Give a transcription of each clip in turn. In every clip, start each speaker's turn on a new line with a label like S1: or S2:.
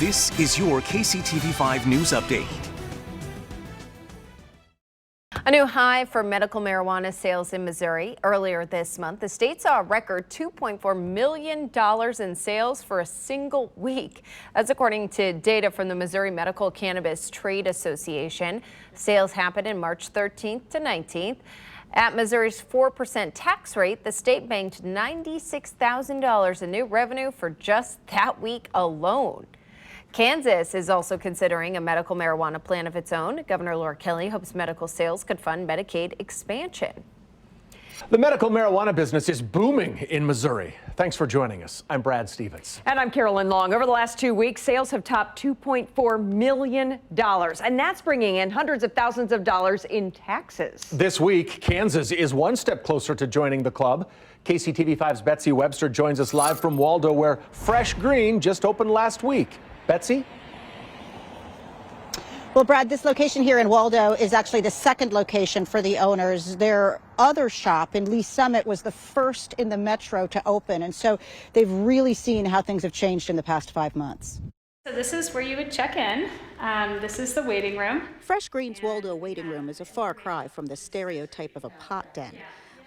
S1: This is your KCTV5 News Update.
S2: A new high for medical marijuana sales in Missouri. Earlier this month, the state saw a record $2.4 million in sales for a single week. That's according to data from the Missouri Medical Cannabis Trade Association. Sales happened in March 13th to 19th. At Missouri's 4% tax rate, the state banked $96,000 in new revenue for just that week alone. Kansas is also considering a medical marijuana plan of its own. Governor Laura Kelly hopes medical sales could fund Medicaid expansion.
S3: The medical marijuana business is booming in Missouri. Thanks for joining us. I'm Brad Stevens.
S4: And I'm Carolyn Long. Over the last 2 weeks, sales have topped $2.4 million. And that's bringing in hundreds of thousands of dollars in taxes.
S3: This week, Kansas is one step closer to joining the club. KCTV5's Betsy Webster joins us live from Waldo, where Fresh Green just opened last week. Betsy?
S5: Well, Brad, this location here in Waldo is actually the second location for the owners. Their other shop in Lee Summit was the first in the metro to open, and so they've really seen how things have changed in the past 5 months.
S6: So this is where you would check in. This is the waiting room.
S5: Fresh Green's Waldo waiting room is a far cry from the stereotype of a pot den.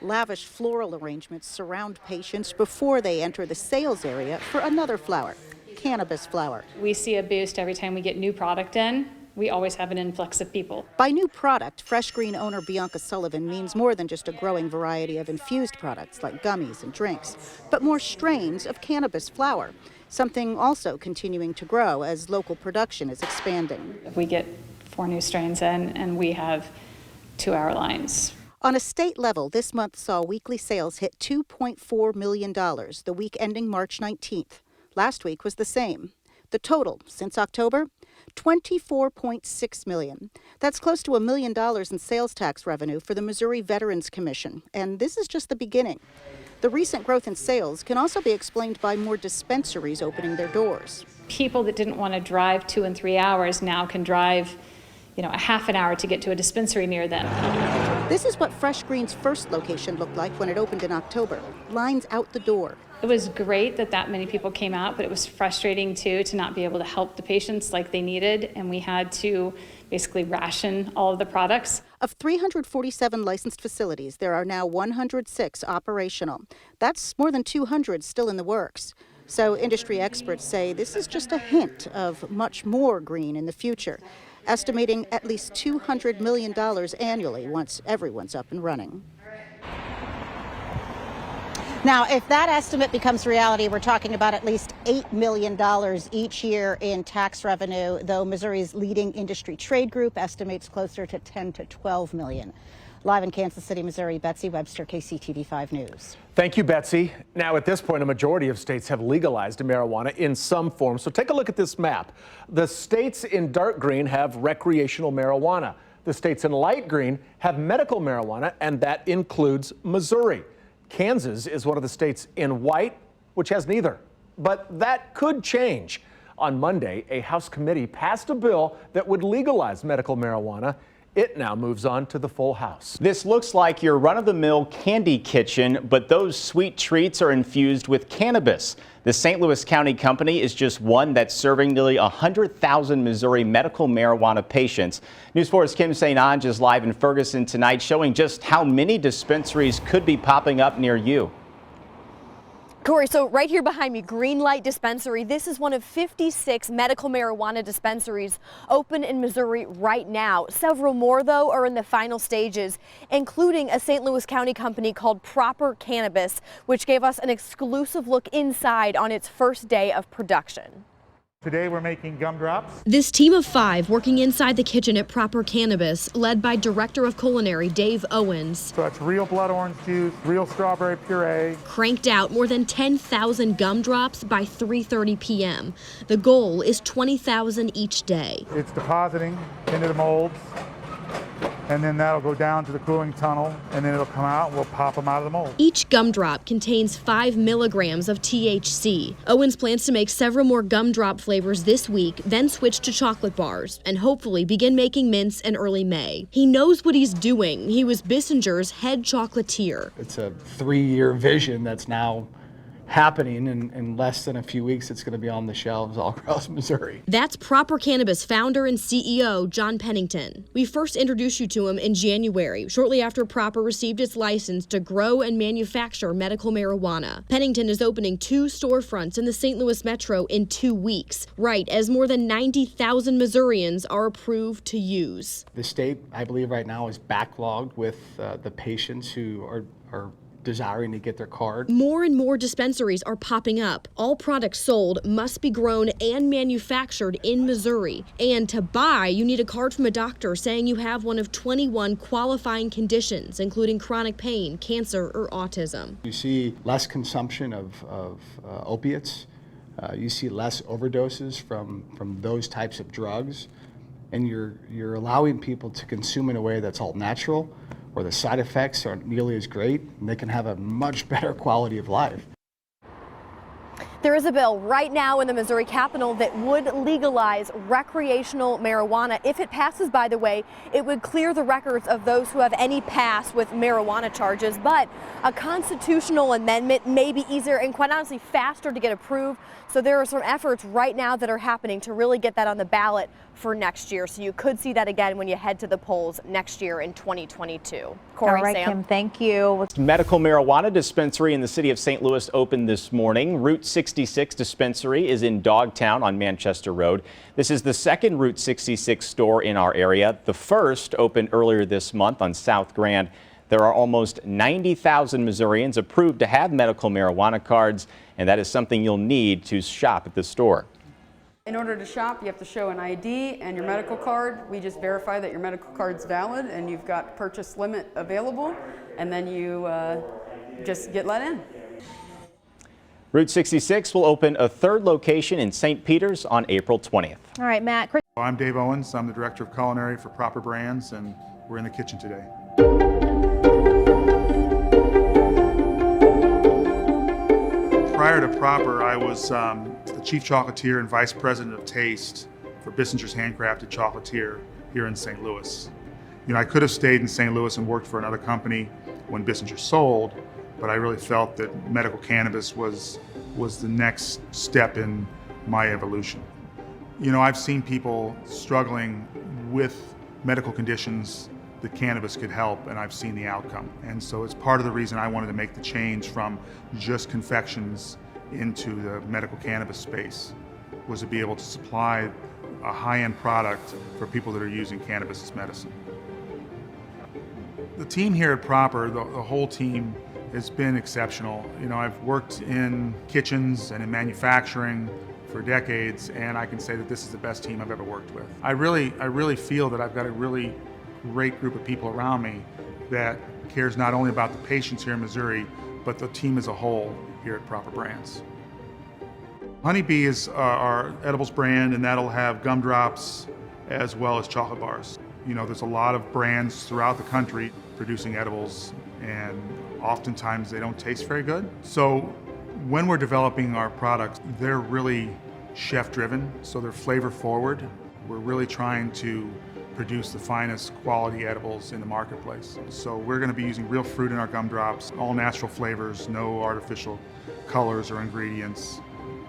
S5: Lavish floral arrangements surround patients before they enter the sales area for another flower, cannabis flower.
S6: We see a boost every time we get new product in. We always have an influx of people.
S5: By new product, Fresh Green owner Bianca Sullivan means more than just a growing variety of infused products like gummies and drinks, but more strains of cannabis flower, something also continuing to grow as local production is expanding.
S6: We get 4 new strains in, and we have 2-hour lines.
S5: On a state level, this month saw weekly sales hit $2.4 million, the week ending March 19th. Last week was the same. The total since October, $24.6 million. That's close to $1 million in sales tax revenue for the Missouri Veterans Commission. And this is just the beginning. The recent growth in sales can also be explained by more dispensaries opening their doors.
S6: People that didn't want to drive 2 and 3 hours now can drive, a half an hour to get to a dispensary near them.
S5: This is what Fresh Green's first location looked like when it opened in October. Lines out the door.
S6: It was great that many people came out, but it was frustrating too to not be able to help the patients like they needed, and we had to basically ration all of the products.
S5: Of 347 licensed facilities, there are now 106 operational. That's more than 200 still in the works. So industry experts say this is just a hint of much more green in the future, estimating at least $200 million annually once everyone's up and running. Now, if that estimate becomes reality, we're talking about at least $8 million each year in tax revenue, though Missouri's leading industry trade group estimates closer to 10 to 12 million. Live in Kansas City, Missouri, Betsy Webster, KCTV5 News.
S3: Thank you, Betsy. Now, at this point, a majority of states have legalized marijuana in some form. So take a look at this map. The states in dark green have recreational marijuana. The states in light green have medical marijuana, and that includes Missouri. Kansas is one of the states in white, which has neither. But that could change. On Monday, a House committee passed a bill that would legalize medical marijuana. It now moves on to the full House.
S7: This looks like your run-of-the-mill candy kitchen, but those sweet treats are infused with cannabis. The St. Louis County company is just one that's serving nearly 100,000 Missouri medical marijuana patients. News 4's Kim St. Ange is live in Ferguson tonight, showing just how many dispensaries could be popping up near you.
S8: Corey, so right here behind me, Greenlight Dispensary. This is one of 56 medical marijuana dispensaries open in Missouri right now. Several more, though, are in the final stages, including a St. Louis County company called Proper Cannabis, which gave us an exclusive look inside on its first day of production.
S9: Today we're making gumdrops.
S10: This team of 5 working inside the kitchen at Proper Cannabis, led by Director of Culinary Dave Owens.
S9: So that's real blood orange juice, real strawberry puree.
S10: Cranked out more than 10,000 gumdrops by 3:30 p.m. The goal is 20,000 each day.
S9: It's depositing into the molds, and then that'll go down to the cooling tunnel, and then it'll come out and we'll pop them out of the mold.
S10: Each gumdrop contains 5 milligrams of THC. Owens plans to make several more gumdrop flavors this week, then switch to chocolate bars, and hopefully begin making mints in early May. He knows what he's doing. He was Bissinger's head chocolatier.
S11: It's a 3-year vision that's now happening. In less than a few weeks, it's going to be on the shelves all across Missouri.
S10: That's Proper Cannabis founder and CEO John Pennington. We first introduced you to him in January, shortly after Proper received its license to grow and manufacture medical marijuana. Pennington is opening 2 storefronts in the St. Louis metro in 2 weeks, right as more than 90,000 Missourians are approved to use.
S11: The state, I believe right now, is backlogged with the patients who are desiring to get their card.
S10: More and more dispensaries are popping up. All products sold must be grown and manufactured in Missouri. And to buy, you need a card from a doctor saying you have one of 21 qualifying conditions, including chronic pain, cancer, or autism.
S11: You see less consumption of opiates. You see less overdoses from those types of drugs. And you're allowing people to consume in a way that's all natural, where the side effects aren't nearly as great, and they can have a much better quality of life.
S8: There is a bill right now in the Missouri Capitol that would legalize recreational marijuana. If it passes, by the way, it would clear the records of those who have any past with marijuana charges. But a constitutional amendment may be easier and, quite honestly, faster to get approved. So there are some efforts right now that are happening to really get that on the ballot for next year. So you could see that again when you head to the polls next year in 2022. Corey,
S12: all right,
S8: Sam.
S12: Kim, thank you.
S7: Medical marijuana dispensary in the city of St. Louis opened this morning. Route 66 dispensary is in Dogtown on Manchester Road. This is the second Route 66 store in our area. The first opened earlier this month on South Grand. There are almost 90,000 Missourians approved to have medical marijuana cards, and that is something you'll need to shop at the store.
S13: In order to shop, you have to show an ID and your medical card. We just verify that your medical card's valid and you've got purchase limit available, and then you just get let in.
S7: Route 66 will open a third location in St. Peters on April 20th.
S12: All right, Matt.
S9: I'm Dave Owens. I'm the Director of Culinary for Proper Brands, and we're in the kitchen today. Prior to Proper, I was the Chief Chocolatier and Vice President of Taste for Bissinger's Handcrafted Chocolatier here in St. Louis. You know, I could have stayed in St. Louis and worked for another company when Bissinger sold, but I really felt that medical cannabis was the next step in my evolution. You know, I've seen people struggling with medical conditions that cannabis could help, and I've seen the outcome. And so it's part of the reason I wanted to make the change from just confections into the medical cannabis space, was to be able to supply a high-end product for people that are using cannabis as medicine. The team here at Proper, the whole team, has been exceptional. You know, I've worked in kitchens and in manufacturing for decades, and I can say that this is the best team I've ever worked with. I really feel that I've got a really great group of people around me that cares not only about the patients here in Missouri, but the team as a whole here at Proper Brands. Honeybee is our edibles brand, and that'll have gumdrops as well as chocolate bars. You know, there's a lot of brands throughout the country producing edibles, and oftentimes they don't taste very good. So when we're developing our products, they're really chef-driven, so they're flavor-forward. We're really trying to produce the finest quality edibles in the marketplace. So we're going to be using real fruit in our gumdrops, all natural flavors, no artificial colors or ingredients.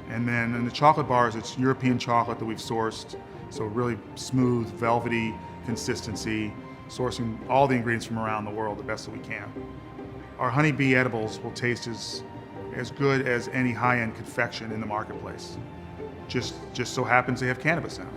S9: And then in the chocolate bars, it's European chocolate that we've sourced, so really smooth, velvety consistency, sourcing all the ingredients from around the world the best that we can. Our Honeybee edibles will taste as good as any high-end confection in the marketplace. Just so happens they have cannabis in them.